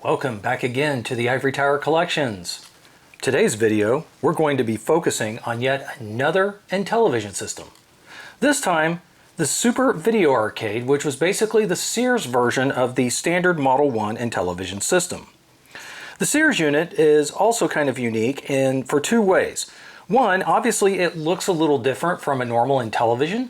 Welcome back again to the Ivory Tower Collections. Today's video, we're going to be focusing on yet another Intellivision system. This time, the Super Video Arcade, which was basically the Sears version of the standard Model 1 Intellivision system. The Sears unit is also kind of unique for two ways. One, obviously it looks a little different from a normal Intellivision,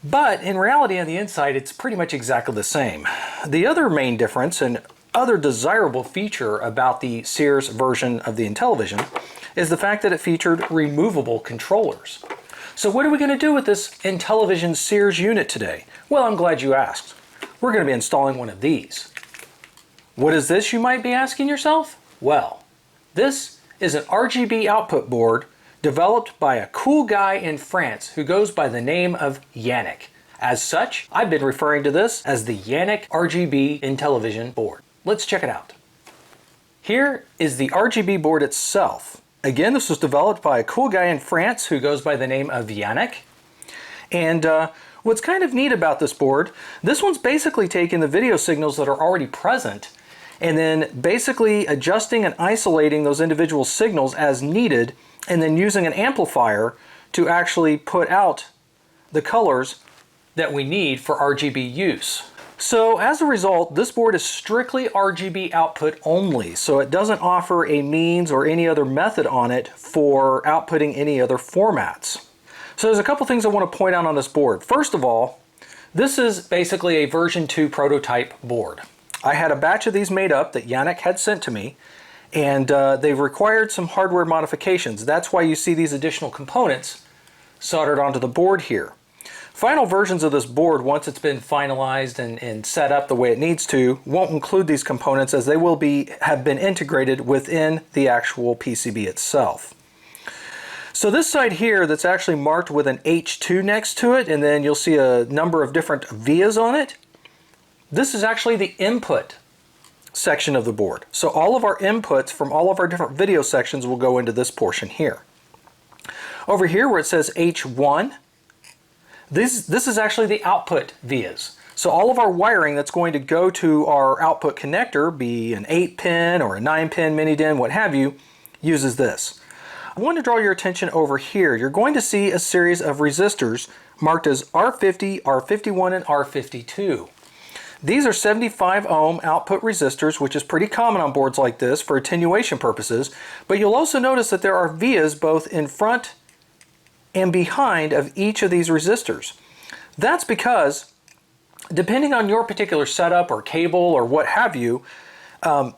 but in reality on the inside it's pretty much exactly the same. The other main difference and other desirable feature about the Sears version of the Intellivision is the fact that it featured removable controllers. So what are we going to do with this Intellivision Sears unit today? Well, I'm glad you asked. We're going to be installing one of these. What is this, you might be asking yourself? Well, this is an RGB output board developed by a cool guy in France who goes by the name of Yannick. As such, I've been referring to this as the Yannick RGB Intellivision board. Let's check it out. Here is the RGB board itself. Again, this was developed by a cool guy in France who goes by the name of Yannick. And what's kind of neat about this board, this one's basically taking the video signals that are already present and then basically adjusting and isolating those individual signals as needed, and then using an amplifier to actually put out the colors that we need for RGB use. So as a result, this board is strictly RGB output only, so it doesn't offer a means or any other method on it for outputting any other formats. So there's a couple things I want to point out on this board. First of all, this is basically a version 2 prototype board. I had a batch of these made up that Yannick had sent to me, and they've required some hardware modifications. That's why you see these additional components soldered onto the board here. Final versions of this board, once it's been finalized and set up the way it needs to, won't include these components, as they will have been integrated within the actual PCB itself. So this side here that's actually marked with an H2 next to it, and then you'll see a number of different vias on it. This is actually the input section of the board. So all of our inputs from all of our different video sections will go into this portion here. Over here where it says H1, this is actually the output vias. So all of our wiring that's going to go to our output connector, be an 8-pin or a 9-pin mini DIN, what have you, uses this. I want to draw your attention over here. You're going to see a series of resistors marked as R50, R51, and R52. These are 75 ohm output resistors, which is pretty common on boards like this for attenuation purposes, but you'll also notice that there are vias both in front and behind of each of these resistors. That's because, depending on your particular setup or cable or what have you,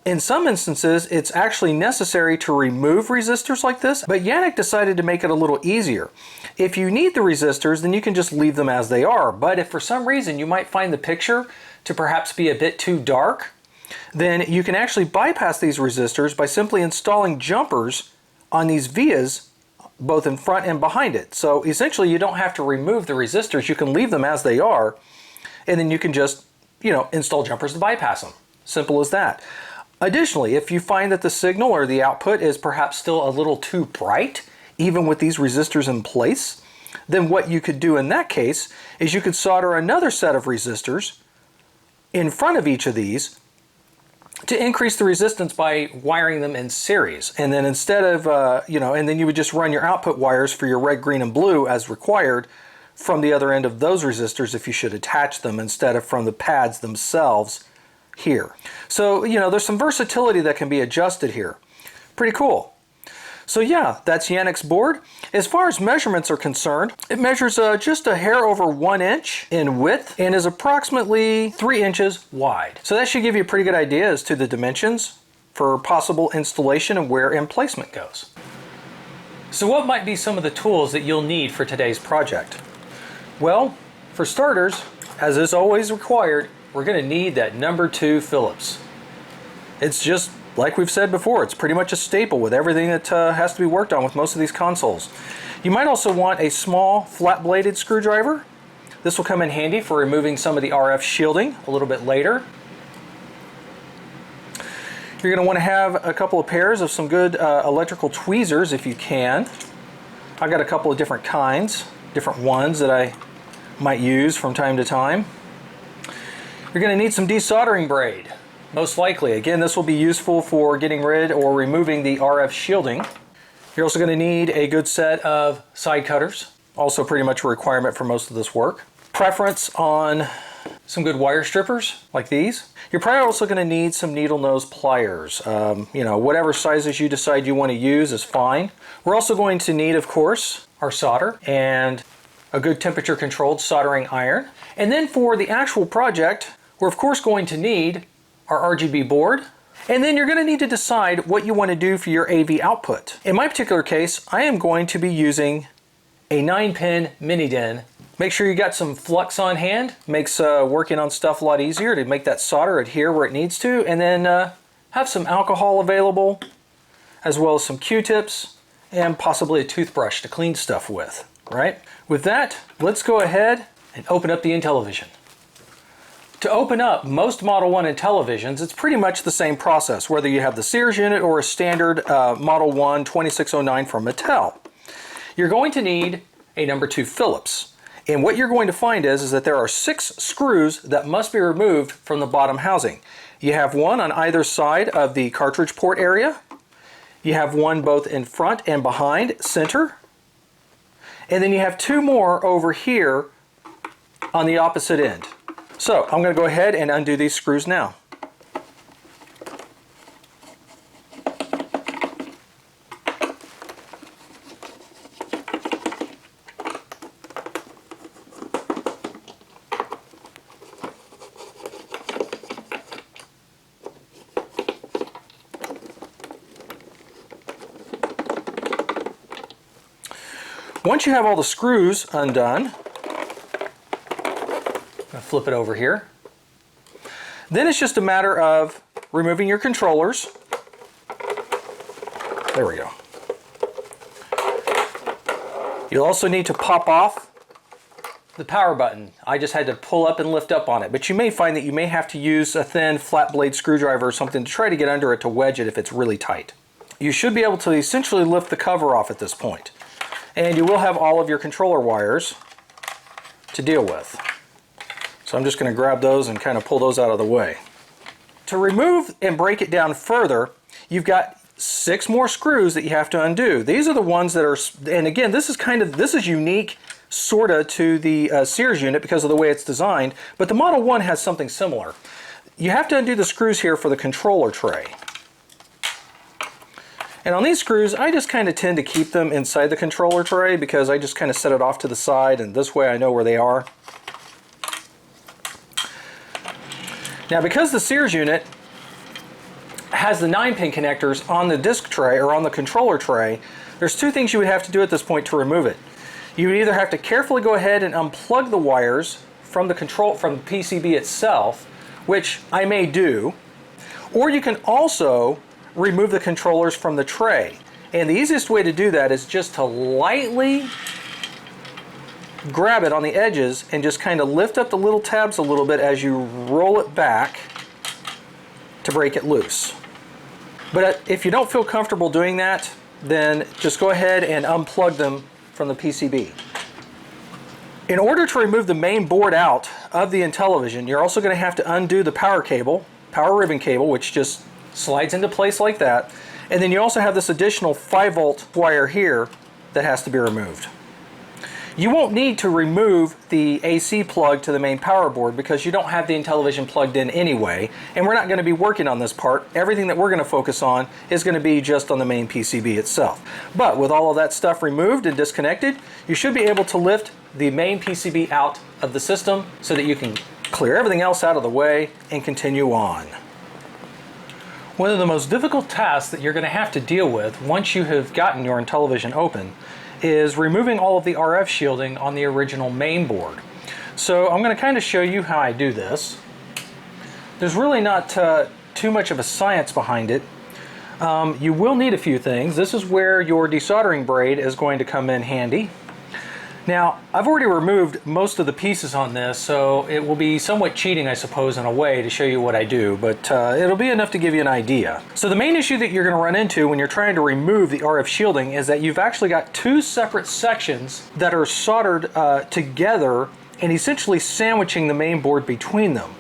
in some instances it's actually necessary to remove resistors like this, but Yannick decided to make it a little easier. If you need the resistors, then you can just leave them as they are, but if for some reason you might find the picture to perhaps be a bit too dark, then you can actually bypass these resistors by simply installing jumpers on these vias both in front and behind it. So essentially you don't have to remove the resistors, you can leave them as they are, and then you can just, install jumpers to bypass them. Simple as that. Additionally, if you find that the signal or the output is perhaps still a little too bright, even with these resistors in place, then what you could do in that case is you could solder another set of resistors in front of each of these to increase the resistance by wiring them in series. And then instead of, and then you would just run your output wires for your red, green, and blue as required from the other end of those resistors if you should attach them instead of from the pads themselves here. So, there's some versatility that can be adjusted here. Pretty cool. So yeah, that's Yannick's board. As far as measurements are concerned, it measures just a hair over 1 inch in width and is approximately 3 inches wide. So that should give you a pretty good idea as to the dimensions for possible installation and where emplacement goes. So what might be some of the tools that you'll need for today's project? Well, for starters, as is always required, we're going to need that number 2 Phillips. It's just like we've said before, it's pretty much a staple with everything that has to be worked on with most of these consoles. You might also want a small flat-bladed screwdriver. This will come in handy for removing some of the RF shielding a little bit later. You're going to want to have a couple of pairs of some good electrical tweezers if you can. I've got a couple of different kinds, different ones that I might use from time to time. You're going to need some desoldering braid. most likely. Again, this will be useful for getting rid or removing the RF shielding. You're also going to need a good set of side cutters, also pretty much a requirement for most of this work. Preference on some good wire strippers like these. You're probably also going to need some needle nose pliers. You know, whatever sizes you decide you want to use is fine. We're also going to need, of course, our solder and a good temperature controlled soldering iron. And then for the actual project, we're of course going to need our RGB board. And then you're going to need to decide what you want to do for your AV output. In my particular case, I am going to be using a 9-pin mini DIN. Make sure you got some flux on hand. Makes working on stuff a lot easier to make that solder adhere where it needs to. And then have some alcohol available, as well as some Q-tips and possibly a toothbrush to clean stuff with, right? With that, let's go ahead and open up the Intellivision. To open up most Model 1 Intellivisions, it's pretty much the same process, whether you have the Sears unit or a standard Model 1 2609 from Mattel. You're going to need a number 2 Phillips. And what you're going to find is that there are 6 screws that must be removed from the bottom housing. You have one on either side of the cartridge port area. You have one both in front and behind, center. And then you have 2 more over here on the opposite end. So I'm going to go ahead and undo these screws now. Once you have all the screws undone, I'm going to flip it over here. Then it's just a matter of removing your controllers. There we go. You'll also need to pop off the power button. I just had to pull up and lift up on it, but you may find that you may have to use a thin flat blade screwdriver or something to try to get under it to wedge it if it's really tight. You should be able to essentially lift the cover off at this point. And you will have all of your controller wires to deal with. So I'm just going to grab those and kind of pull those out of the way. To remove and break it down further, you've got 6 more screws that you have to undo. These are the ones that are, and again, this is unique sorta to the Sears unit because of the way it's designed, but the Model 1 has something similar. You have to undo the screws here for the controller tray. And on these screws, I just kind of tend to keep them inside the controller tray because I just kind of set it off to the side, and this way I know where they are. Now, because the Sears unit has the 9-pin connectors on the disc tray or on the controller tray, there's 2 things you would have to do at this point to remove it. You would either have to carefully go ahead and unplug the wires from the PCB itself, which I may do, or you can also remove the controllers from the tray. And the easiest way to do that is just to lightly grab it on the edges and just kind of lift up the little tabs a little bit as you roll it back to break it loose. But if you don't feel comfortable doing that, then just go ahead and unplug them from the PCB. In order to remove the main board out of the Intellivision, you're also going to have to undo the power ribbon cable, which just slides into place like that. And then you also have this additional 5-volt wire here that has to be removed. You won't need to remove the AC plug to the main power board because you don't have the Intellivision plugged in anyway, and we're not going to be working on this part. Everything that we're going to focus on is going to be just on the main PCB itself. But with all of that stuff removed and disconnected, you should be able to lift the main PCB out of the system so that you can clear everything else out of the way and continue on. One of the most difficult tasks that you're going to have to deal with once you have gotten your Intellivision open is removing all of the RF shielding on the original main board. So I'm going to kind of show you how I do this. There's really not too much of a science behind it. You will need a few things. This is where your desoldering braid is going to come in handy. Now, I've already removed most of the pieces on this, so it will be somewhat cheating, I suppose, in a way to show you what I do, but it'll be enough to give you an idea. So the main issue that you're going to run into when you're trying to remove the RF shielding is that you've actually got 2 separate sections that are soldered together and essentially sandwiching the main board between them.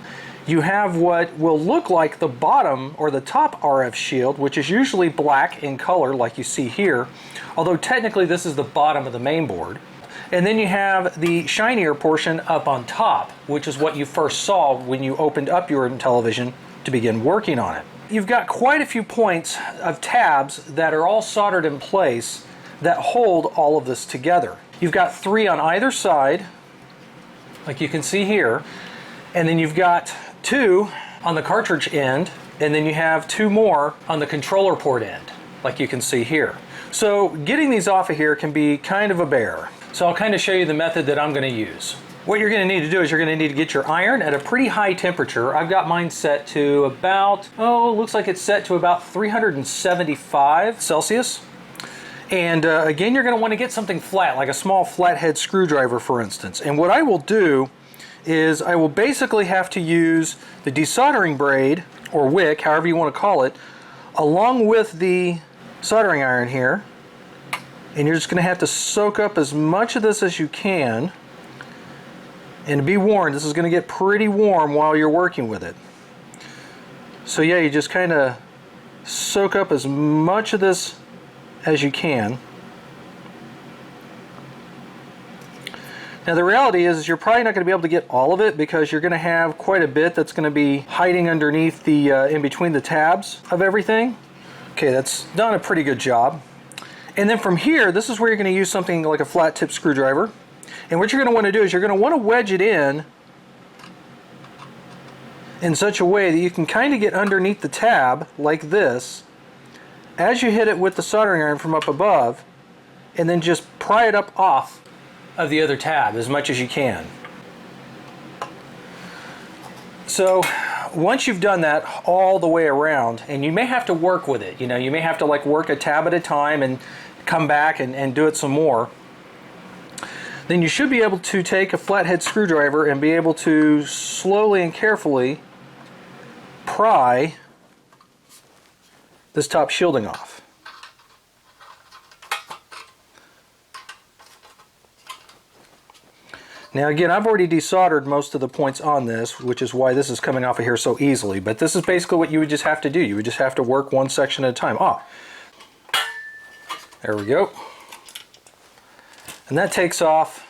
you have what will look like the bottom or the top RF shield, which is usually black in color like you see here, although technically this is the bottom of the main board. And then you have the shinier portion up on top, which is what you first saw when you opened up your Intellivision to begin working on it. You've got quite a few points of tabs that are all soldered in place that hold all of this together. You've got 3 on either side, like you can see here, and then you've got 2 on the cartridge end, and then you have 2 more on the controller port end, like you can see here. So getting these off of here can be kind of a bear. So I'll kind of show you the method that I'm going to use. What you're going to need to do is you're going to need to get your iron at a pretty high temperature. I've got mine set to about, looks like it's set to about 375 Celsius. And again, you're going to want to get something flat, like a small flathead screwdriver, for instance. And what I will do is I will basically have to use the desoldering braid, or wick, however you want to call it, along with the soldering iron here. And you're just going to have to soak up as much of this as you can. And be warned, this is going to get pretty warm while you're working with it. So yeah, you just kind of soak up as much of this as you can. Now the reality is you're probably not going to be able to get all of it because you're going to have quite a bit that's going to be hiding underneath the in between the tabs of everything. Okay, that's done a pretty good job. And then from here, this is where you're going to use something like a flat tip screwdriver. And what you're going to want to do is you're going to want to wedge it in such a way that you can kind of get underneath the tab like this as you hit it with the soldering iron from up above, and then just pry it up off of the other tab as much as you can. So once you've done that all the way around, and you may have to work with it, you know, you may have to like work a tab at a time and come back and do it some more, then you should be able to take a flathead screwdriver and be able to slowly and carefully pry this top shielding off. Now again, I've already desoldered most of the points on this, which is why this is coming off of here so easily, but this is basically what you would just have to do. You would just have to work one section at a time. There we go. And that takes off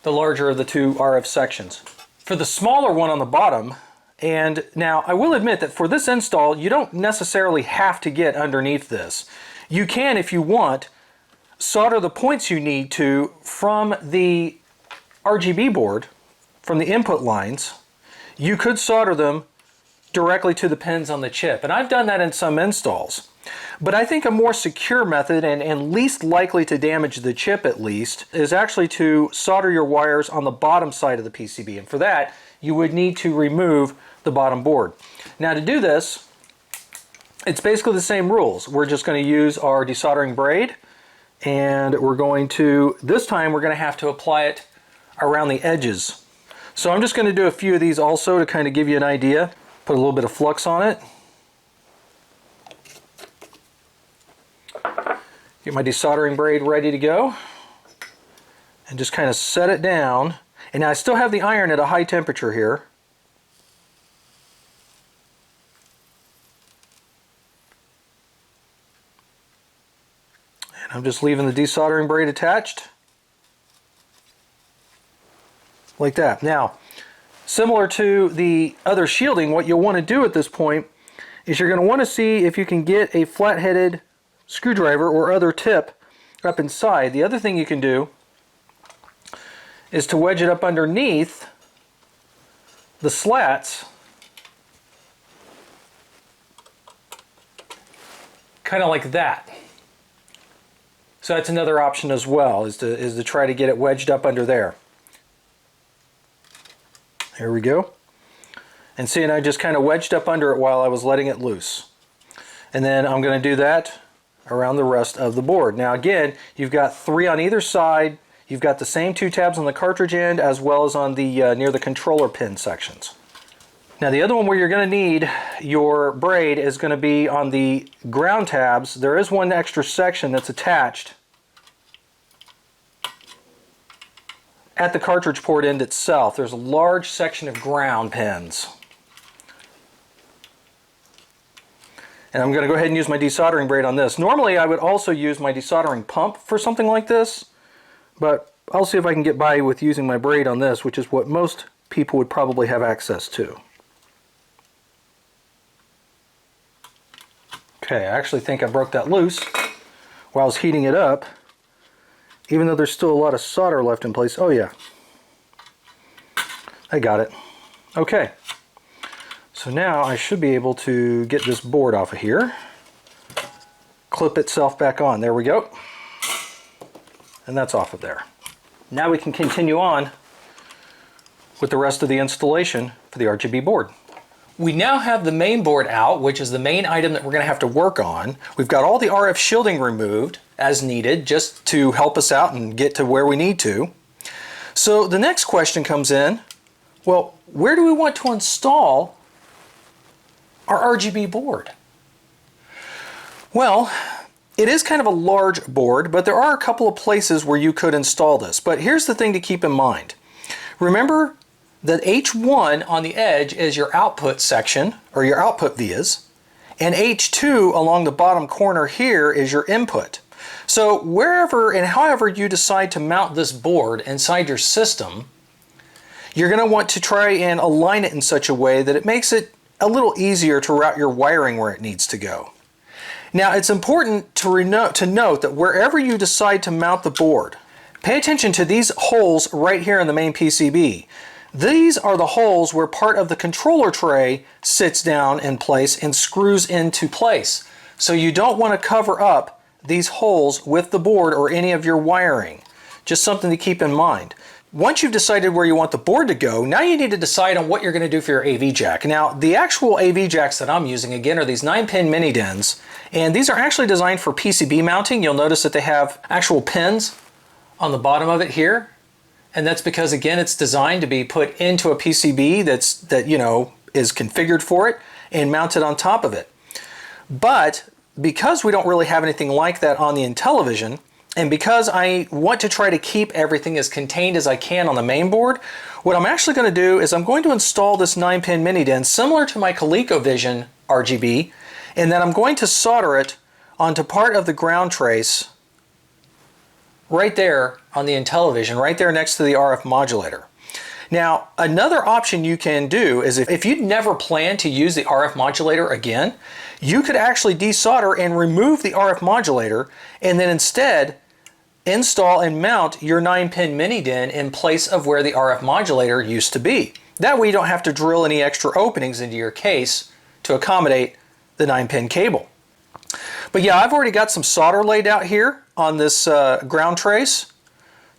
the larger of the 2 RF sections. For the smaller one on the bottom, and now I will admit that for this install, you don't necessarily have to get underneath this. You can, if you want, solder the points you need to from the RGB board, from the input lines. You could solder them directly to the pins on the chip, and I've done that in some installs. But I think a more secure method, and least likely to damage the chip at least, is actually to solder your wires on the bottom side of the PCB. And for that, you would need to remove the bottom board. Now to do this, it's basically the same rules. We're just going to use our desoldering braid, and we're going to, this time we're going to have to apply it around the edges. So I'm just going to do a few of these also to kind of give you an idea. Put a little bit of flux on it. Get my desoldering braid ready to go, and just kind of set it down. And now I still have the iron at a high temperature here. And I'm just leaving the desoldering braid attached like that. Now, similar to the other shielding, what you'll want to do at this point is you're going to want to see if you can get a flat-headed screwdriver or other tip up inside. The other thing you can do is to wedge it up underneath the slats, kind of like that. So that's another option as well, is to try to get it wedged up under there. There we go. And see, and I just kind of wedged up under it while I was letting it loose. And then I'm going to do that around the rest of the board. Now again, you've got 3 on either side. You've got the same 2 tabs on the cartridge end as well as on the near the controller pin sections. Now the other one where you're going to need your braid is going to be on the ground tabs. There is one extra section that's attached at the cartridge port end itself, there's a large section of ground pins. And I'm going to go ahead and use my desoldering braid on this. Normally I would also use my desoldering pump for something like this, but I'll see if I can get by with using my braid on this, which is what most people would probably have access to. Okay, I actually think I broke that loose while I was heating it up, even though there's still a lot of solder left in place. Oh yeah, I got it. Okay, so now I should be able to get this board off of here, clip itself back on. There we go. And that's off of there. Now we can continue on with the rest of the installation for the RGB board. We now have the main board out, which is the main item that we're going to have to work on. We've got all the RF shielding removed as needed just to help us out and get to where we need to. So the next question comes in, well, where do we want to install our RGB board? Well, it is kind of a large board, but there are a couple of places where you could install this. But here's the thing to keep in mind. Remember that H1 on the edge is your output section, or your output vias, and H2 along the bottom corner here is your input. So wherever and however you decide to mount this board inside your system, you're going to want to try and align it in such a way that it makes it a little easier to route your wiring where it needs to go. Now it's important to note that wherever you decide to mount the board, pay attention to these holes right here in the main PCB. These are the holes where part of the controller tray sits down in place and screws into place. So you don't want to cover up these holes with the board or any of your wiring. Just something to keep in mind. Once you've decided where you want the board to go, now you need to decide on what you're going to do for your AV jack. Now, the actual AV jacks that I'm using, again, are these 9-pin mini DINs, and these are actually designed for PCB mounting. You'll notice that they have actual pins on the bottom of it here. And that's because, again, it's designed to be put into a PCB that is configured for it and mounted on top of it. But because we don't really have anything like that on the Intellivision, and because I want to try to keep everything as contained as I can on the main board, what I'm actually going to do is I'm going to install this 9-pin mini DIN similar to my ColecoVision RGB, and then I'm going to solder it onto part of the ground trace right there on the Intellivision, right there next to the RF modulator. Now, another option you can do is if you'd never plan to use the RF modulator again, you could actually desolder and remove the RF modulator and then instead install and mount your 9-pin mini DIN in place of where the RF modulator used to be. That way you don't have to drill any extra openings into your case to accommodate the 9-pin cable. But yeah, I've already got some solder laid out here on this ground trace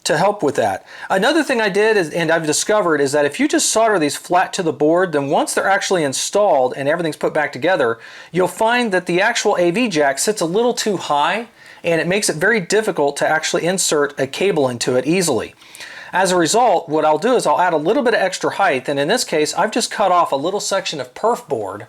to help with that. Another thing I did and I've discovered is that if you just solder these flat to the board, then once they're actually installed and everything's put back together, you'll find that the actual AV jack sits a little too high and it makes it very difficult to actually insert a cable into it easily. As a result, what I'll do is I'll add a little bit of extra height, and in this case I've just cut off a little section of perf board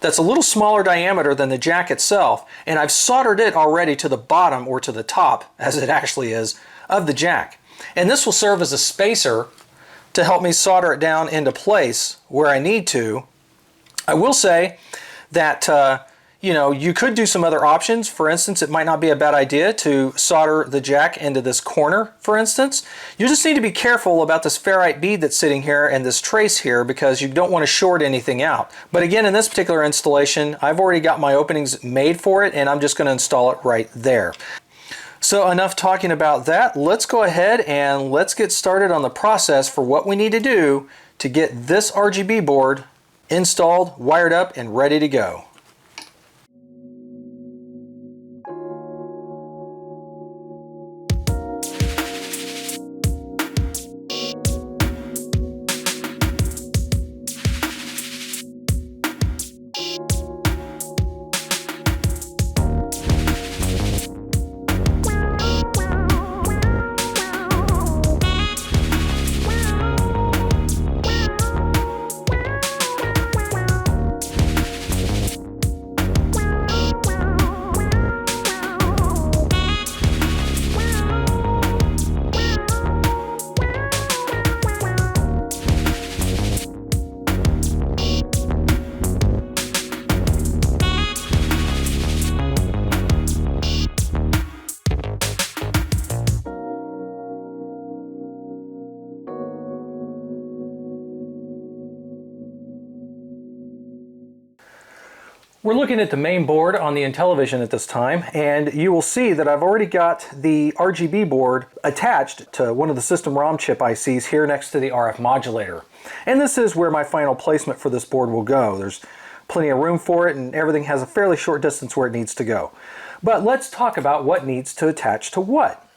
that's a little smaller diameter than the jack itself, and I've soldered it already to the bottom, or to the top as it actually is, of the jack. And this will serve as a spacer to help me solder it down into place where I need to. I will say that you could do some other options. For instance, it might not be a bad idea to solder the jack into this corner, for instance. You just need to be careful about this ferrite bead that's sitting here and this trace here, because you don't want to short anything out. But again, in this particular installation, I've already got my openings made for it, and I'm just going to install it right there. So enough talking about that. Let's go ahead and let's get started on the process for what we need to do to get this RGB board installed, wired up, and ready to go. We're looking at the main board on the Intellivision at this time, and you will see that I've already got the RGB board attached to one of the system ROM chip ICs here next to the RF modulator. And this is where my final placement for this board will go. There's plenty of room for it, and everything has a fairly short distance where it needs to go. But let's talk about what needs to attach to what,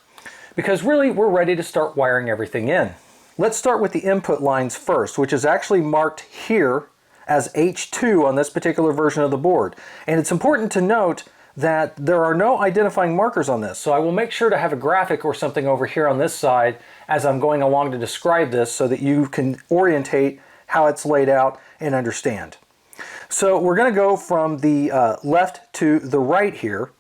because really we're ready to start wiring everything in. Let's start with the input lines first, which is actually marked here as H2 on this particular version of the board. And it's important to note that there are no identifying markers on this, so I will make sure to have a graphic or something over here on this side as I'm going along to describe this so that you can orientate how it's laid out and understand. So we're going to go from the left to the right here,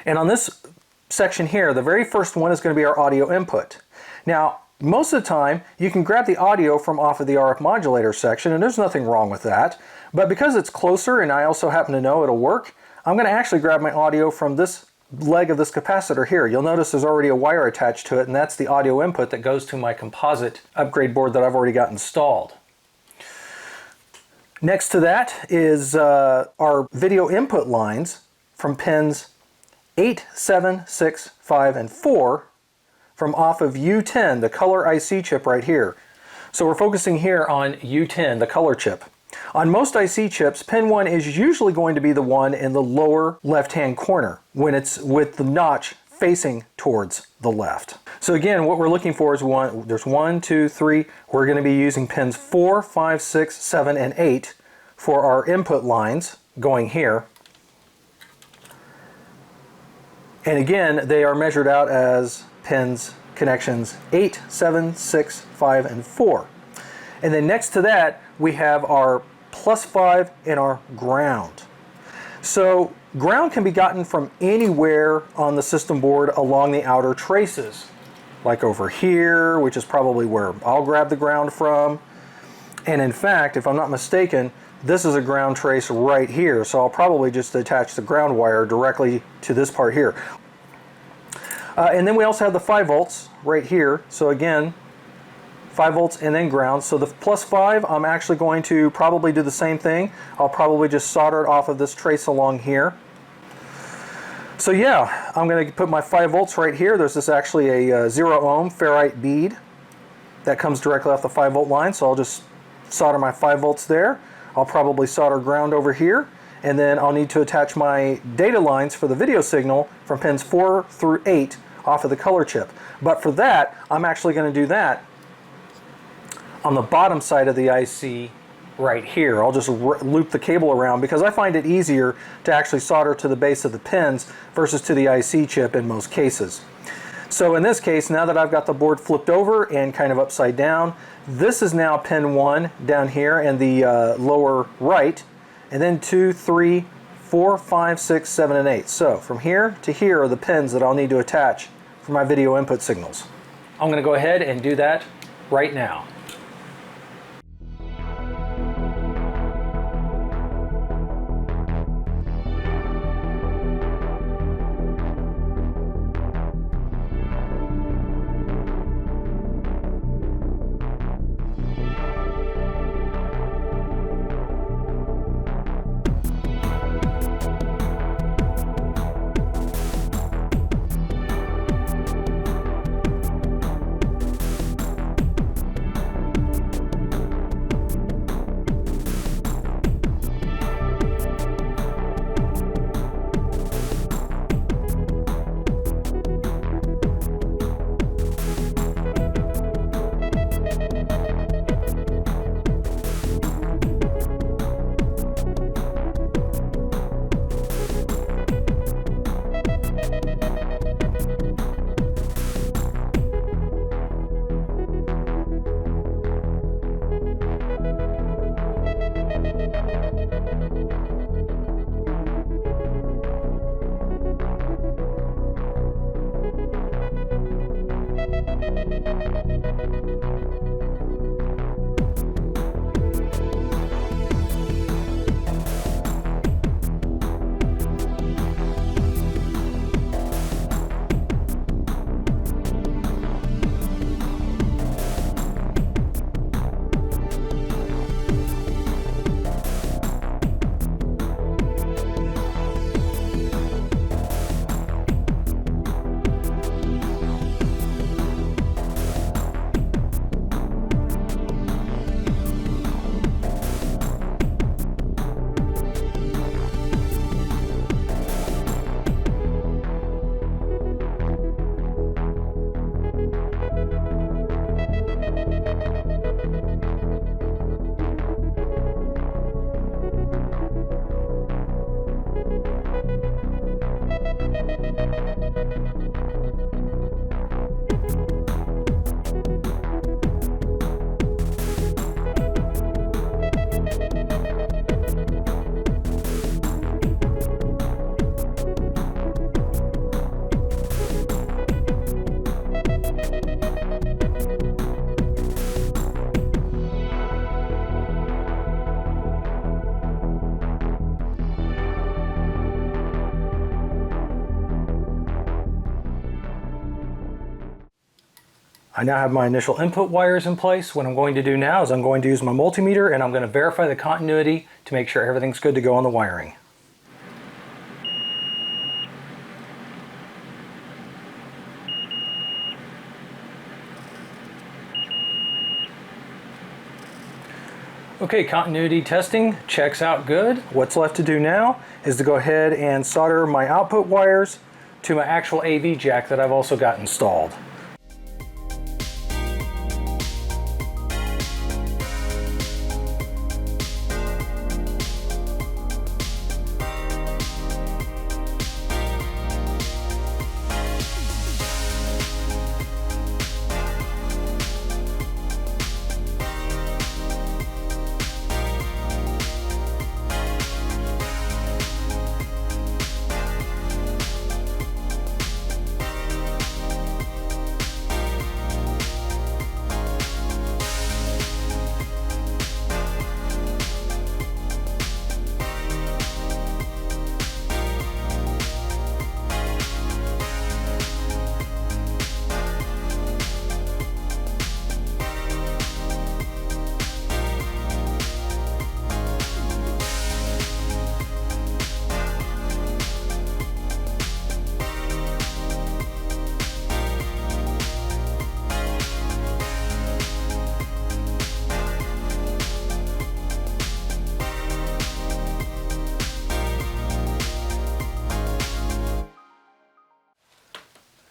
and on this section here, the very first one is going to be our audio input. Now, most of the time, you can grab the audio from off of the RF modulator section, and there's nothing wrong with that. But because it's closer, and I also happen to know it'll work, I'm going to actually grab my audio from this leg of this capacitor here. You'll notice there's already a wire attached to it, and that's the audio input that goes to my composite upgrade board that I've already got installed. Next to that is our video input lines from pins 8, 7, 6, 5, and 4 from off of U10, the color IC chip right here. So we're focusing here on U10, the color chip. On most IC chips, pin 1 is usually going to be the one in the lower left-hand corner when it's with the notch facing towards the left. So again, what we're looking for is there's 1, 2, 3. We're going to be using pins 4, 5, 6, 7, and 8 for our input lines going here. And again, they are measured out as pins connections 8, 7, 6, 5, and 4. And then next to that, we have our +5 and our ground. So ground can be gotten from anywhere on the system board along the outer traces, like over here, which is probably where I'll grab the ground from. And in fact, if I'm not mistaken, this is a ground trace right here, so I'll probably just attach the ground wire directly to this part here. And then we also have the 5 volts right here. So again, 5 volts and then ground. So the +5, I'm actually going to probably do the same thing. I'll probably just solder it off of this trace along here. So yeah, I'm going to put my 5 volts right here. There's this actually a 0 ohm ferrite bead that comes directly off the 5 volt line. So I'll just solder my 5 volts there. I'll probably solder ground over here. And then I'll need to attach my data lines for the video signal from pins 4 through 8 off of the color chip. But for that, I'm actually going to do that on the bottom side of the IC right here. I'll just loop the cable around because I find it easier to actually solder to the base of the pins versus to the IC chip in most cases. So in this case, now that I've got the board flipped over and kind of upside down, this is now pin 1 down here in the lower right, and then 2, 3, 4, 5, 6, 7, and 8. So from here to here are the pins that I'll need to attach for my video input signals. I'm going to go ahead and do that right now. I now have my initial input wires in place. What I'm going to do now is I'm going to use my multimeter and I'm going to verify the continuity to make sure everything's good to go on the wiring. Okay, continuity testing checks out good. What's left to do now is to go ahead and solder my output wires to my actual AV jack that I've also got installed.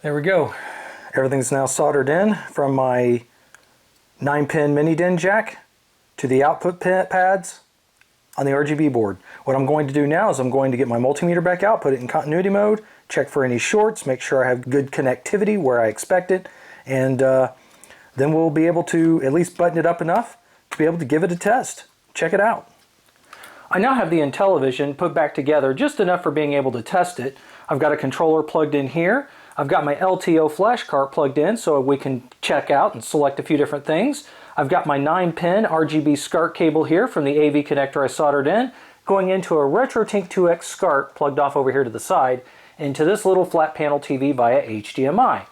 There we go. Everything's now soldered in from my 9-pin mini DIN jack to the output pads on the RGB board. What I'm going to do now is I'm going to get my multimeter back out, put it in continuity mode, check for any shorts, make sure I have good connectivity where I expect it, and then we'll be able to at least button it up enough to be able to give it a test. Check it out. I now have the Intellivision put back together just enough for being able to test it. I've got a controller plugged in here. I've got my LTO flash cart plugged in so we can check out and select a few different things. I've got my 9-pin RGB SCART cable here from the AV connector I soldered in, going into a RetroTink 2X SCART plugged off over here to the side into this little flat panel TV via HDMI.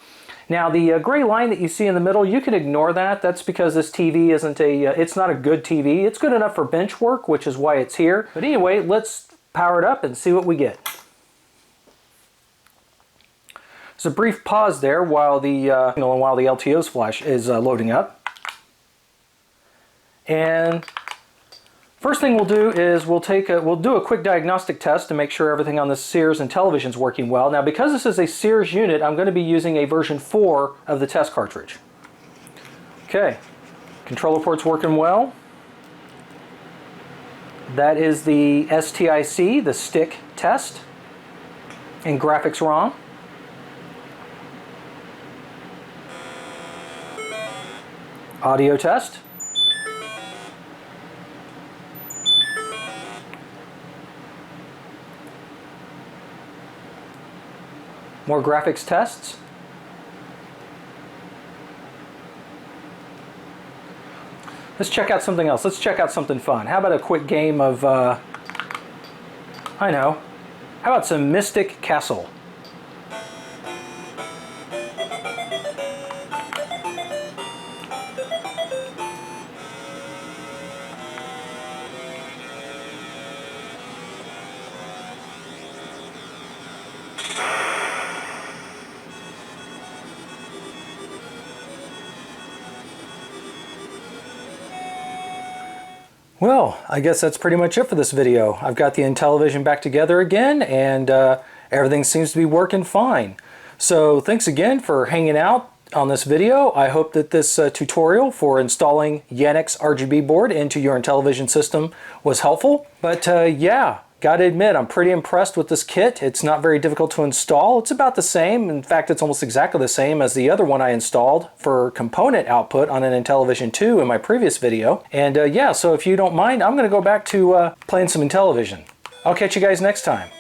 Now the gray line that you see in the middle, you can ignore that. That's because this TV isn't it's not a good TV. It's good enough for bench work, which is why it's here. But anyway, let's power it up and see what we get. There's a brief pause there while the LTO's flash is loading up. And first thing we'll do is we'll do a quick diagnostic test to make sure everything on the Sears Intellivision is working well. Now, because this is a Sears unit, I'm going to be using a version 4 of the test cartridge. Okay, controller port's working well. That is the STIC, the stick test, and graphics ROM. Audio test. More graphics tests. Let's check out something else. Let's check out something fun. How about a quick game of, how about some Mystic Castle? Well, I guess that's pretty much it for this video. I've got the Intellivision back together again, and everything seems to be working fine. So thanks again for hanging out on this video. I hope that this tutorial for installing Yannick's RGB board into your Intellivision system was helpful. But yeah, gotta admit, I'm pretty impressed with this kit. It's not very difficult to install. It's about the same. In fact, it's almost exactly the same as the other one I installed for component output on an Intellivision 2 in my previous video. And yeah, so if you don't mind, I'm gonna go back to playing some Intellivision. I'll catch you guys next time.